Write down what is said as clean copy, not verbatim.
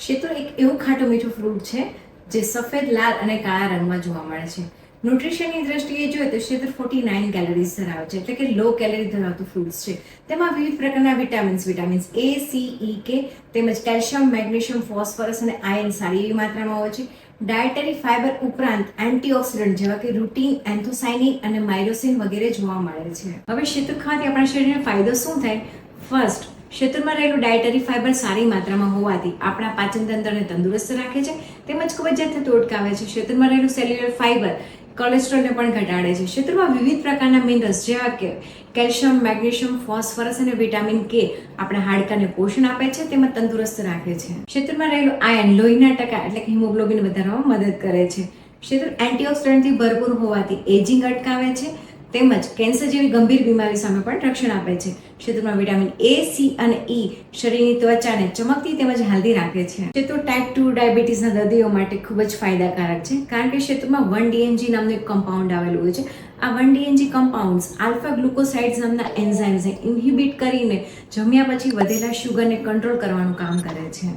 શેતૂર એક એવું ખાટું મીઠું ફ્રૂટ છે જે સફેદ, લાલ અને કાળા રંગમાં જોવા મળે છે. ન્યુટ્રિશનની દ્રષ્ટિએ જોઈએ તો શેતૂર 49 કેલરીઝ ધરાવે છે, એટલે કે લો કેલરી ધરાવતું ફ્રૂટ છે. તેમાં વિવિધ પ્રકારના vitamins A, C, E, K તેમજ કેલ્શિયમ, મેગ્નેશિયમ, ફોસ્ફરસ અને આયર્ન સારી એવી માત્રામાં હોય છે. ડાયટરી ફાઇબર ઉપરાંત એન્ટીઓક્સિડન્ટ જેવા કે રૂટીન, એન્થોસાયનિન અને માયરોસિન વગેરે જોવા મળે છે. હવે શેતૂર ખાવાથી આપણા શરીરને ફાયદો શું થાય? ફર્સ્ટ, શેતૂરમાં રહેલું ડાયટરી ફાઇબર સારી માત્રામાં હોવાથી આપણા પાચન તંત્રને તંદુરસ્ત રાખે છે તેમજ કબજિયાત થતું અટકાવે છે. શેતૂરમાં રહેલું સેલ્યુલર ફાઇબર કોલેસ્ટ્રોલને પણ ઘટાડે છે. શેતૂરમાં વિવિધ પ્રકારના મિનરલ્સ જેવા કે કેલ્શિયમ, મેગ્નેશિયમ, ફોસ્ફરસ અને વિટામિન કે આપણા હાડકાને પોષણ આપે છે તેમજ તંદુરસ્ત રાખે છે. શેતૂરમાં રહેલું આયર્ન લોહીના ટકા એટલે કે હિમોગ્લોબિન વધારવામાં મદદ કરે છે. શેતૂર એન્ટીઓક્સિડન્ટથી ભરપૂર હોવાથી એજિંગ અટકાવે છે તેમજ કેન્સર જેવી ગંભીર બીમારી સામે પણ રક્ષણ આપે છે. શેતૂરમાં વિટામિન A, C અને E શરીરની ત્વચાને ચમકતી તેમજ હેલ્ધી રાખે છે. શેતૂર ટાઈપ 2 ડાયાબિટીસના દર્દીઓ માટે ખૂબ જ ફાયદાકારક છે, કારણ કે શેતૂરમાં 1-DNG નામનું એક કમ્પાઉન્ડ આવેલું હોય છે. આ 1-DNG કમ્પાઉન્ડ્સ આલ્ફા ગ્લુકોસાઇડ્સ નામના એન્ઝાઇમ્સને ઇન્હિબિટ કરીને જમ્યા પછી વધેલા શુગરને કંટ્રોલ કરવાનું કામ કરે છે.